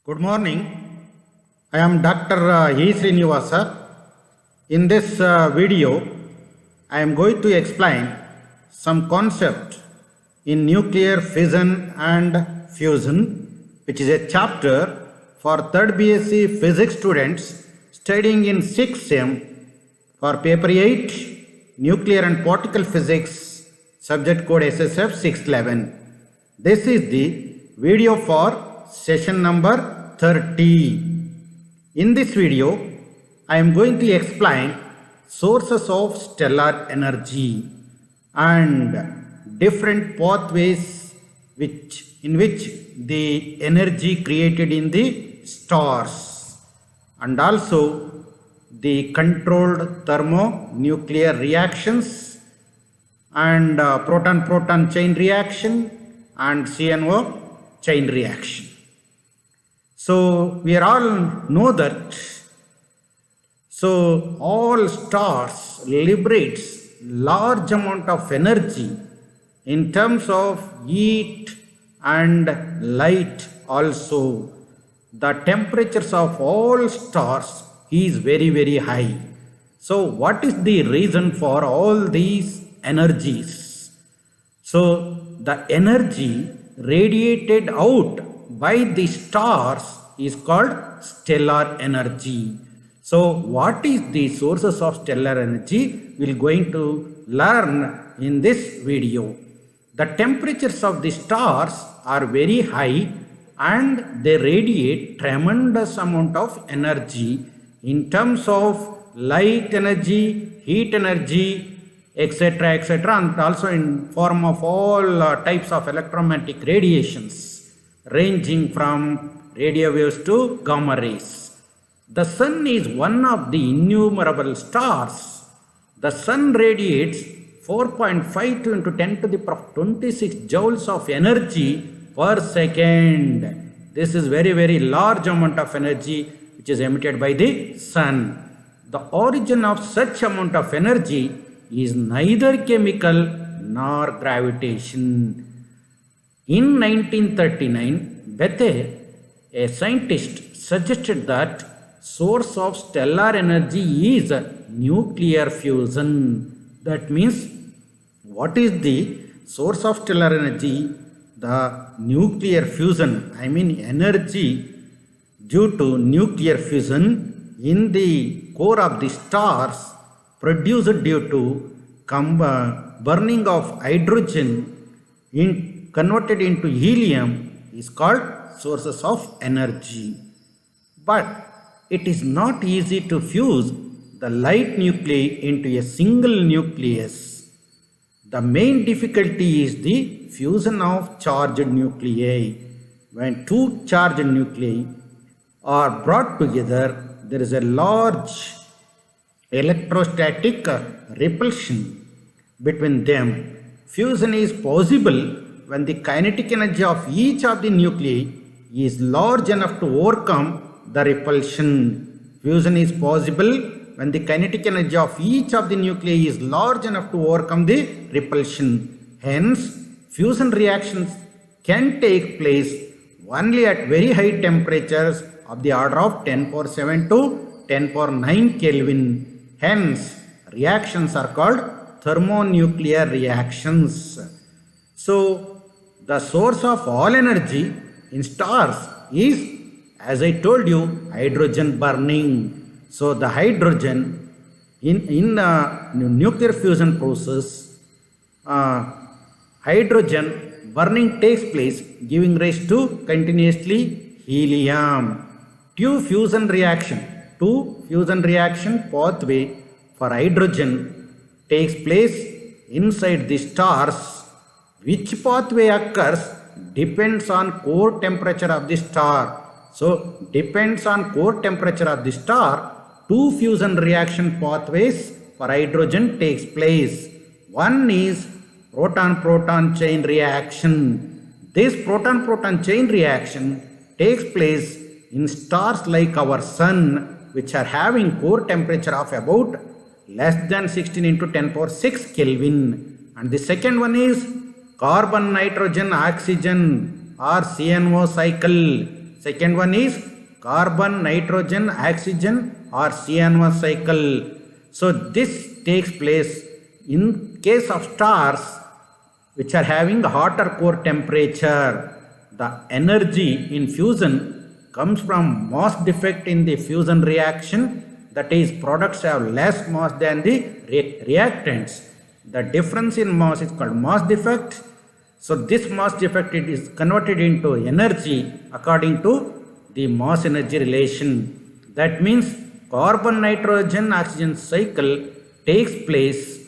Good morning. I am Dr. E. Srinivasa. In this video, I am going to explain some concept in nuclear fission and fusion, which is a chapter for 3rd BSc Physics students studying in 6th SEM for paper 8, Nuclear and Particle Physics, subject code SSF 611. This is the video for session number 30. In this video, I am going to explain sources of stellar energy and different pathways in which the energy created in the stars, and also the controlled thermonuclear reactions and proton-proton chain reaction and CNO chain reaction. So we all know that all stars liberates large amount of energy in terms of heat and light also. The temperatures of all stars is very high. So what is the reason for all these energies? So the energy radiated out by the stars is called stellar energy. So what is the sources of stellar energy? We are going to learn in this video. The temperatures of the stars are very high and they radiate tremendous amount of energy in terms of light energy, heat energy, etc., and also in form of all types of electromagnetic radiations ranging from radio waves to gamma rays. The sun is one of the innumerable stars. The sun radiates 4.52 into 10 to the power 26 joules of energy per second. This is very large amount of energy which is emitted by the sun. The origin of such amount of energy is neither chemical nor gravitation. In 1939, Bethe, a scientist, suggested that source of stellar energy is nuclear fusion. That means, what is the source of stellar energy? The nuclear fusion, I mean energy due to nuclear fusion in the core of the stars produced due to burning of hydrogen converted into helium is called sources of energy. But it is not easy to fuse the light nuclei into a single nucleus. The main difficulty is the fusion of charged nuclei. When two charged nuclei are brought together, there is a large electrostatic repulsion between them. Fusion is possible when the kinetic energy of each of the nuclei is large enough to overcome the repulsion. Fusion is possible when the kinetic energy of each of the nuclei is large enough to overcome the repulsion. Hence, fusion reactions can take place only at very high temperatures of the order of 10 power 7 to 10 power 9 Kelvin. Hence, reactions are called thermonuclear reactions. So, the source of all energy in stars is, as I told you, hydrogen burning. So, the hydrogen in the nuclear fusion process, hydrogen burning takes place, giving rise to continuously helium. Two fusion reaction pathway for hydrogen takes place inside the stars. Which pathway occurs depends on core temperature of the star. So, depends on core temperature of the star, two fusion reaction pathways for hydrogen takes place. One is proton-proton chain reaction. This proton-proton chain reaction takes place in stars like our sun, which are having core temperature of about less than 16 into 10 power 6 Kelvin. And the second one is carbon, nitrogen, oxygen or CNO cycle. Second one is carbon, nitrogen, oxygen or CN1 cycle. So this takes place in case of stars which are having hotter core temperature. The energy in fusion comes from mass defect in the fusion reaction, that is products have less mass than the reactants. The difference in mass is called mass defect. So this mass defect it is converted into energy according to the mass energy relation. That means carbon, nitrogen, oxygen cycle takes place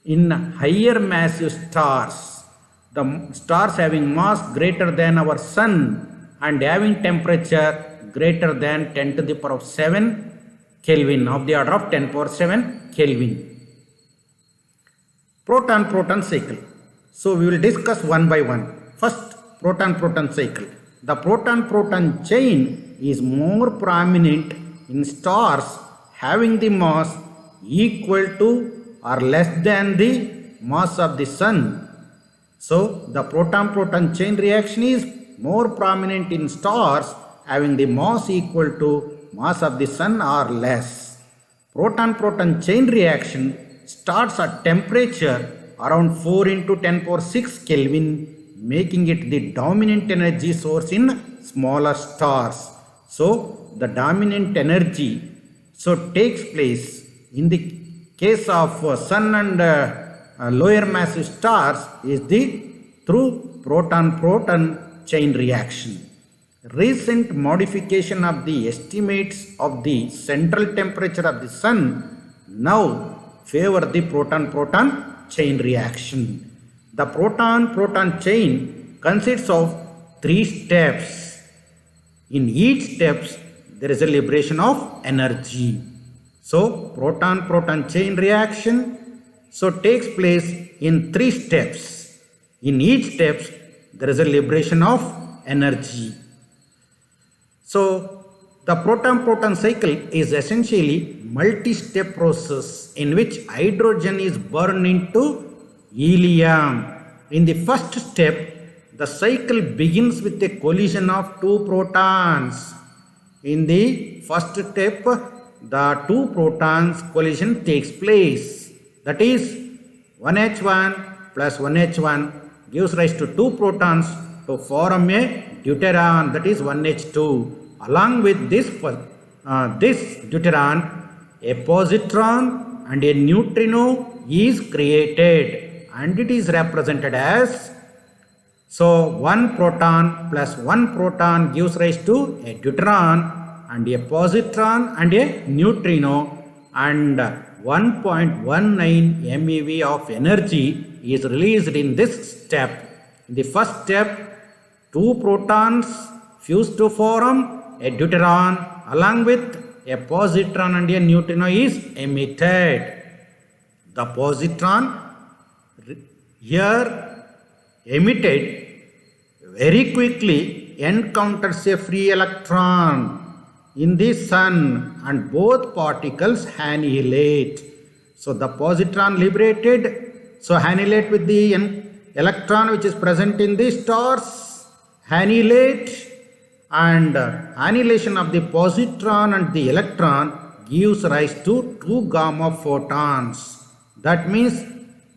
in higher massive stars. The stars having mass greater than our sun and having temperature greater than 10 to the power of 7 Kelvin, of the order of 10 power 7 Kelvin. Proton-proton cycle. So we will discuss one by one. First, proton-proton cycle. The proton-proton chain is more prominent in stars having the mass equal to or less than the mass of the sun. So the proton-proton chain reaction is more prominent in stars having the mass equal to mass of the sun or less. Proton-proton chain reaction starts at temperature around 4 into 10 power 6 Kelvin, making it the dominant energy source in smaller stars. So the dominant energy takes place in the case of sun and lower massive stars is through proton-proton chain reaction. Recent modification of the estimates of the central temperature of the sun now favor the proton-proton chain reaction. The proton-proton chain consists of 3 steps. In each step, there is a liberation of energy. So, proton-proton chain reaction takes place in 3 steps. In each step, there is a liberation of energy. So, the proton-proton cycle is essentially multi-step process in which hydrogen is burned into helium. In the first step, the cycle begins with a collision of 2 protons. In the first step, the 2 protons collision takes place. That is 1H1 plus 1H1 gives rise to 2 protons to form a deuteron, that is 1H2. Along with this deuteron, a positron and a neutrino is created and it is represented as, so 1 proton plus 1 proton gives rise to a deuteron and a positron and a neutrino, and 1.19 MeV of energy is released in this step. In the first step, 2 protons fuse to form a deuteron along with a positron and a neutrino is emitted. The positron here emitted very quickly encounters a free electron in the sun and both particles annihilate. So the positron liberated, annihilate with the electron which is present in the stars, annihilate, and annihilation of the positron and the electron gives rise to 2 gamma photons. That means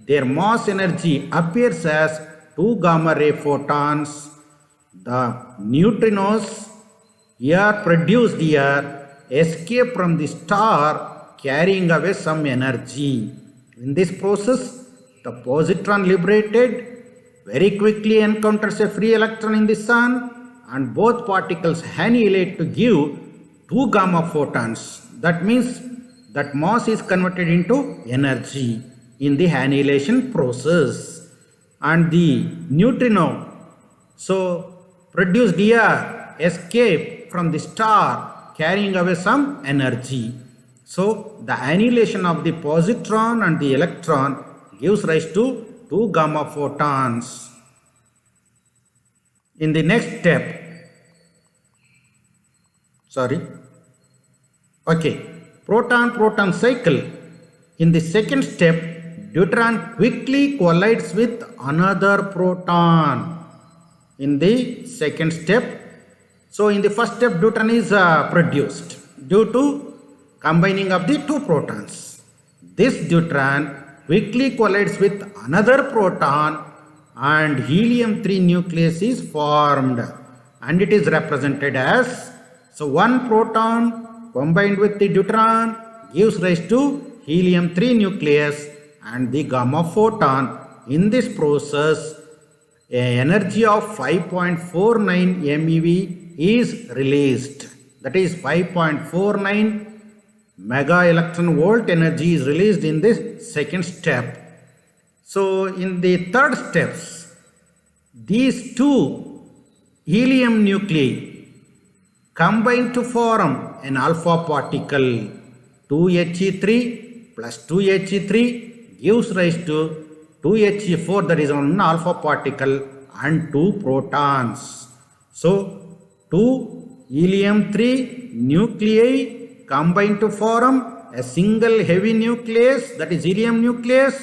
their mass energy appears as 2 gamma ray photons. The neutrinos here produced here escape from the star carrying away some energy. In this process, the positron liberated very quickly encounters a free electron in the sun and both particles annihilate to give 2 gamma photons. That means that mass is converted into energy in the annihilation process. And the neutrino produced here escape from the star carrying away some energy. So the annihilation of the positron and the electron gives rise to 2 gamma photons. In the next step, proton-proton cycle. In the second step, deuteron quickly collides with another proton. In the second step, So in the first step, deuteron is produced due to combining of the two protons. This deuteron quickly collides with another proton and helium-3 nucleus is formed, and it is represented as, so one proton combined with the deuteron gives rise to helium-3 nucleus and the gamma photon. In this process, an energy of 5.49 MeV is released. That is 5.49 mega electron volt energy is released in this second step. So in the third steps, these two helium nuclei combine to form an alpha particle. 2He3 plus 2He3 gives rise to 2He4, that is one alpha particle, and two protons. So 2 helium-3 nuclei combine to form a single heavy nucleus, that is helium nucleus,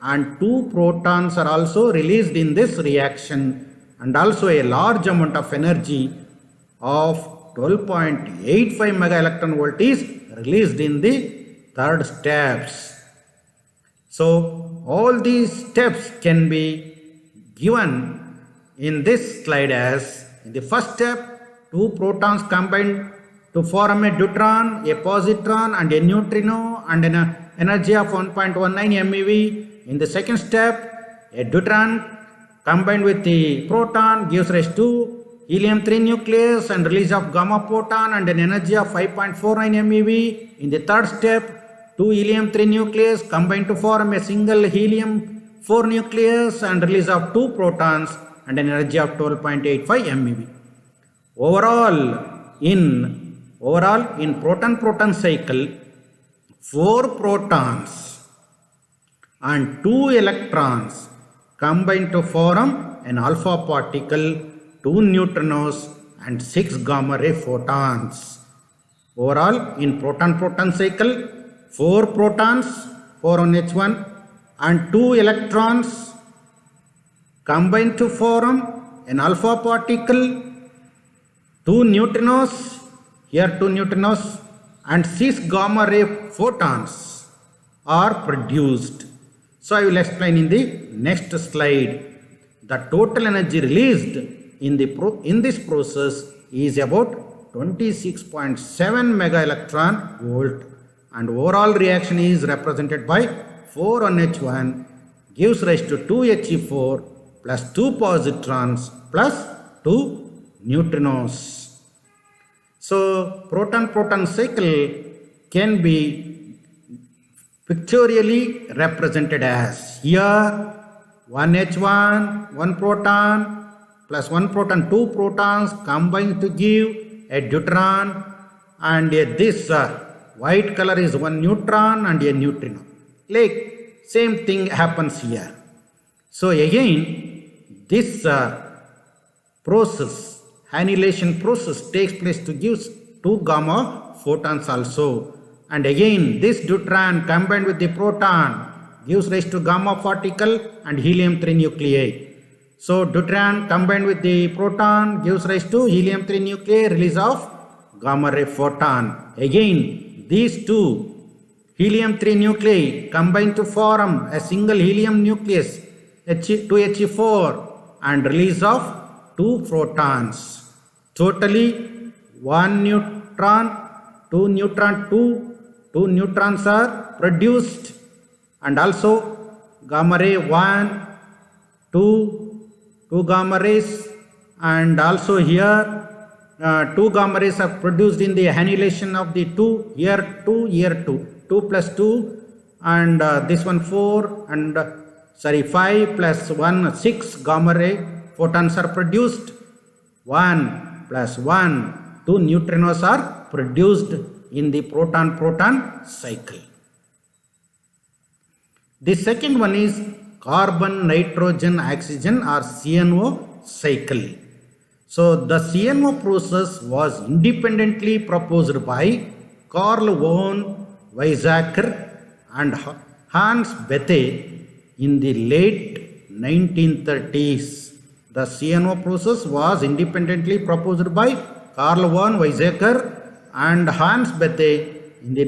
and two protons are also released in this reaction, and also a large amount of energy of 12.85 mega electron volt is released in the third steps. So all these steps can be given in this slide as, in the first step, two protons combine to form a deuteron, a positron and a neutrino and an energy of 1.19 MeV. In the second step, a deuteron combined with the proton gives rise to helium-3 nucleus and release of gamma photon and an energy of 5.49 MeV. In the third step, two helium-3 nucleus combine to form a single helium-4 nucleus and release of two protons and an energy of 12.85 MeV. Overall, in proton-proton cycle, 4 protons and 2 electrons combine to form an alpha particle, 2 neutrinos and 6 gamma ray photons. Overall, in proton-proton cycle, 4 protons, 4 on H1, and 2 electrons combine to form an alpha particle, 2 neutrinos, here 2 neutrinos, and 6 gamma ray photons are produced. So I will explain in the next slide. The total energy released in this process is about 26.7 mega electron volt, and overall reaction is represented by 4 on H1 gives rise to 2He4 plus 2 positrons plus 2 neutrinos. So proton-proton cycle can be pictorially represented as, here 1 H1, 1 proton plus 1 proton, 2 protons combine to give a deuteron, and this white color is 1 neutron and a neutrino. Like same thing happens here. So again this process, annihilation process, takes place to give 2 gamma photons also, and again this deuteron combined with the proton gives rise to gamma particle and helium-3 nuclei. So deuteron combined with the proton gives rise to helium-3 nuclei, release of gamma ray photon. Again these two helium-3 nuclei combine to form a single helium nucleus, 2He4, and release of 2 protons. Totally 1 neutron, 2 neutron, 2 neutrons are produced, and also gamma ray 1, 2 gamma rays, and also here 2 gamma rays are produced in the annihilation of the 2, here 2 plus 2, and this one 4, and 5 plus 1, 6 gamma ray photons are produced, 1 plus 1, 2 neutrinos are produced in the proton-proton cycle. The second one is carbon, nitrogen, oxygen or CNO cycle. So the CNO process was independently proposed by Carl von Weizsäcker and Hans Bethe in the late 1930s. The CNO process was independently proposed by Carl von Weizsäcker and Hans Bethe in the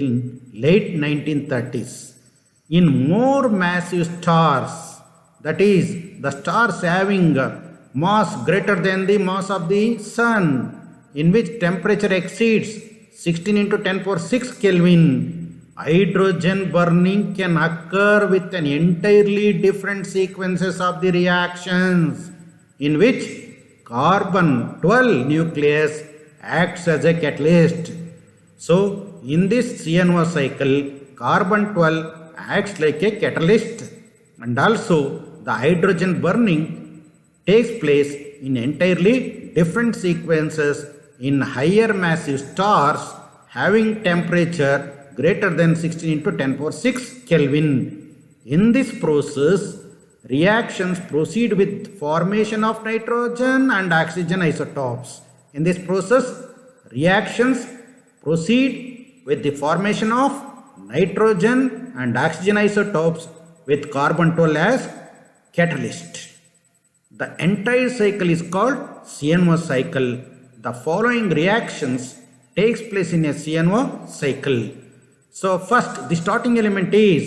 late 1930s. In more massive stars, that is, the stars having mass greater than the mass of the sun, in which temperature exceeds 16 into 10 power 6 Kelvin, hydrogen burning can occur with an entirely different sequences of the reactions, in which carbon 12 nucleus acts as a catalyst. So, in this CNO cycle, carbon 12 acts like a catalyst, and also the hydrogen burning takes place in entirely different sequences in higher massive stars having temperature greater than 16 into 10 power 6 Kelvin. In this process, reactions proceed with formation of nitrogen and oxygen isotopes. In this process, reactions proceed with the formation of nitrogen and oxygen isotopes with carbon 12 as catalyst. The entire cycle is called CNO cycle. The following reactions takes place in a CNO cycle. So first, the starting element is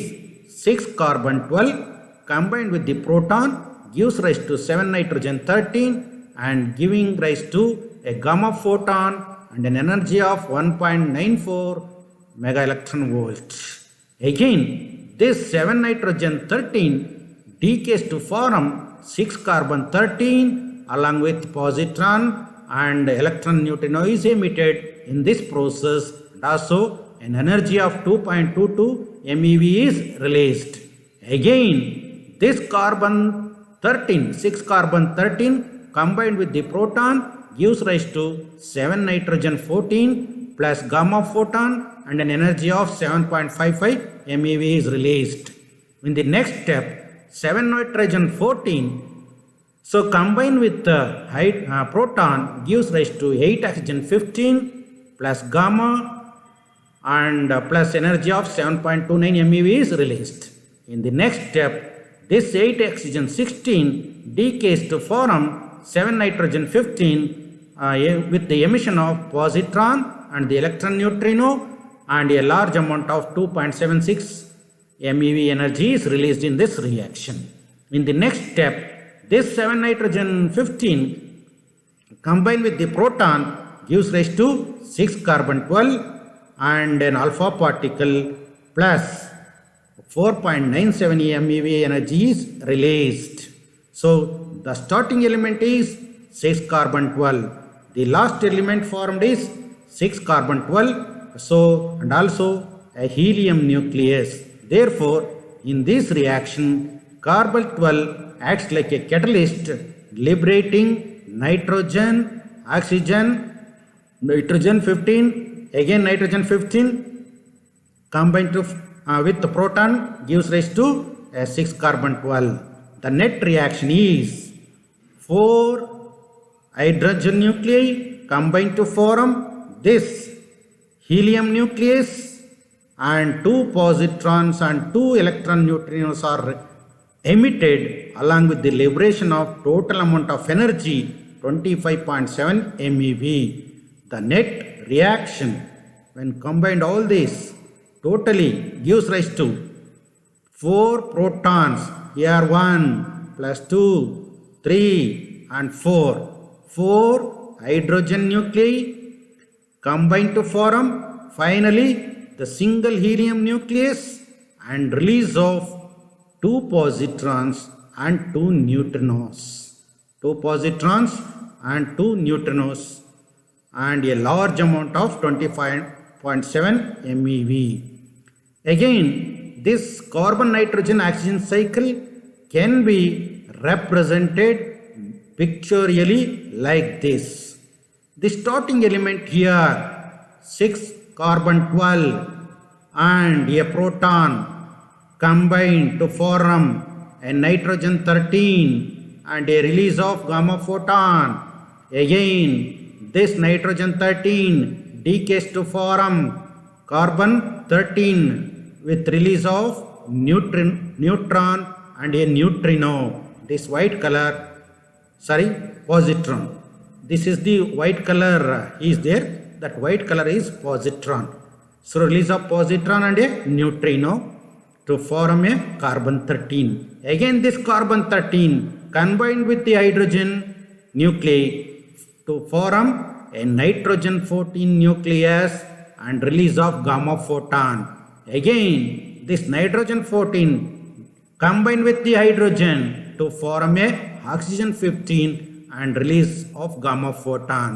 6 carbon 12 combined with the proton gives rise to 7 nitrogen 13 and giving rise to a gamma photon and an energy of 1.94 mega electron volts. Again, this 7 nitrogen 13 decays to form 6 carbon 13 along with positron and electron neutrino is emitted in this process, and also an energy of 2.22 MeV is released. Again, this carbon 13, 6 carbon 13 combined with the proton gives rise to 7 nitrogen 14 plus gamma photon and an energy of 7.55 MeV is released. In the next step, 7 nitrogen 14 so combined with the proton gives rise to 8 oxygen 15 plus gamma and plus energy of 7.29 MeV is released. In the next step, this 8 oxygen 16 decays to form 7 nitrogen 15 with the emission of positron and the electron neutrino, and a large amount of 2.76 MeV energy is released in this reaction. In the next step, this 7 nitrogen 15 combined with the proton gives rise to 6 carbon 12 and an alpha particle plus 4.97 MeV energy is released. So the starting element is 6 carbon 12. The last element formed is 6 carbon 12. So and also a helium nucleus. Therefore, in this reaction, carbon 12 acts like a catalyst, liberating nitrogen, oxygen, nitrogen 15, again nitrogen 15 combined with the proton gives rise to a 6 carbon 12. The net reaction is 4 hydrogen nuclei combined to form this helium nucleus, and 2 positrons and 2 electron neutrinos are emitted along with the liberation of total amount of energy 25.7 MeV. The net reaction when combined all this totally gives rise to 4 protons, here 1 plus 2, 3 and 4. 4 hydrogen nuclei combined to form finally the single helium nucleus and release of 2 positrons and 2 neutrinos. 2 positrons and 2 neutrinos and a large amount of 25.7 MeV. Again, this carbon nitrogen oxygen cycle can be represented pictorially like this. The starting element here 6 carbon 12 and a proton combined to form a nitrogen 13 and a release of gamma photon. Again, this nitrogen 13 decays to form carbon 13 with release of neutron and a neutrino. This white color, positron. this is the white color is there. That white color is positron. So release of positron and a neutrino to form a carbon-13. Again this carbon-13 combined with the hydrogen nuclei to form a nitrogen-14 nucleus and release of gamma photon. Again this nitrogen-14 combined with the hydrogen to form a oxygen-15 and release of gamma photon.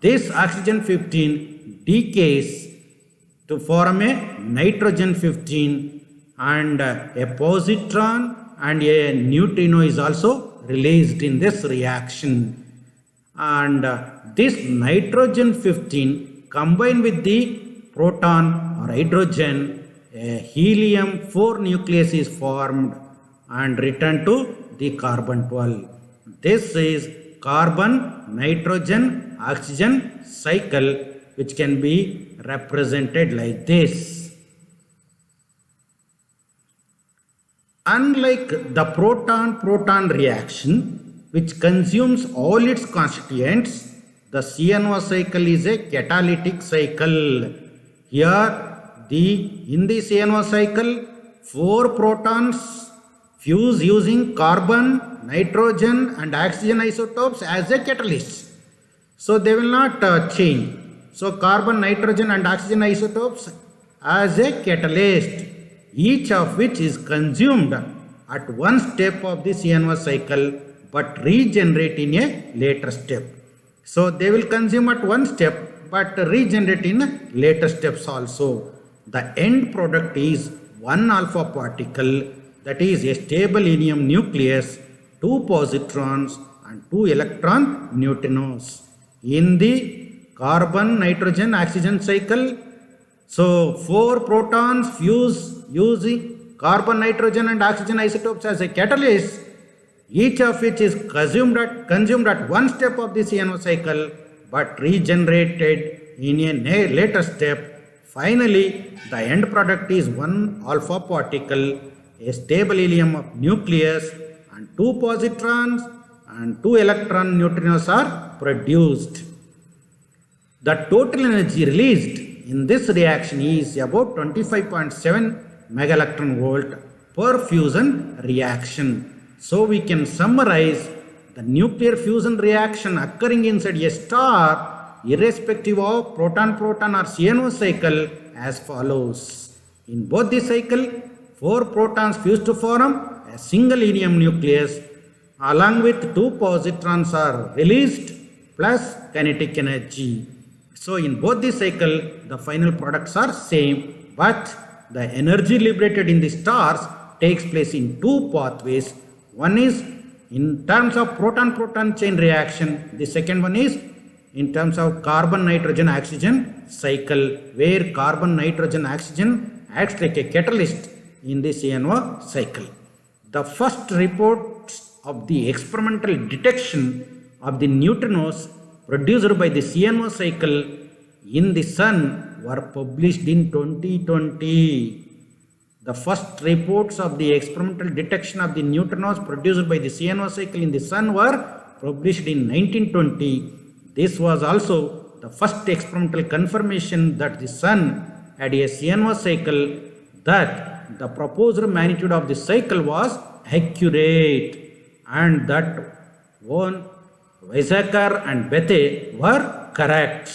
This oxygen-15 decays to form a nitrogen-15 and a positron and a neutrino is also released in this reaction. And this nitrogen-15 combined with the proton or hydrogen, a helium-4 nucleus is formed and returned to the carbon-12. This is carbon-nitrogen-oxygen cycle, which can be represented like this. Unlike the proton-proton reaction, which consumes all its constituents, the CNO cycle is a catalytic cycle. Here, in the CNO cycle, 4 protons fuse using carbon, nitrogen and oxygen isotopes as a catalyst. So they will not change. So carbon, nitrogen and oxygen isotopes as a catalyst, each of which is consumed at one step of the CNO cycle but regenerate in a later step. So they will consume at one step but regenerate in later steps also. The end product is one alpha particle, that is a stable helium nucleus, 2 positrons and 2 electron neutrinos. In the carbon, nitrogen, oxygen cycle, so 4 protons fuse using carbon, nitrogen and oxygen isotopes as a catalyst, each of which is consumed at one step of the CNO cycle but regenerated in a later step. Finally, the end product is one alpha particle, a stable helium nucleus and 2 positrons and 2 electron neutrinos are produced. The total energy released in this reaction is about 25.7 megaelectron volt per fusion reaction. So we can summarize the nuclear fusion reaction occurring inside a star irrespective of proton-proton or CNO cycle as follows. In both the cycle, 4 protons fuse to form a single helium nucleus along with 2 positrons are released plus kinetic energy. So in both the cycle, the final products are same, but the energy liberated in the stars takes place in 2 pathways. One is in terms of proton-proton chain reaction. The second one is in terms of carbon-nitrogen-oxygen cycle, where carbon-nitrogen-oxygen acts like a catalyst in the CNO cycle. The first reports of the experimental detection of the neutrinos produced by the CNO cycle in the Sun were published in 2020. The first reports of the experimental detection of the neutrinos produced by the CNO cycle in the Sun were published in 1920. This was also the first experimental confirmation that the Sun had a CNO cycle, that the proposed magnitude of the cycle was accurate, and that Von Weizsäcker and Bethe were correct.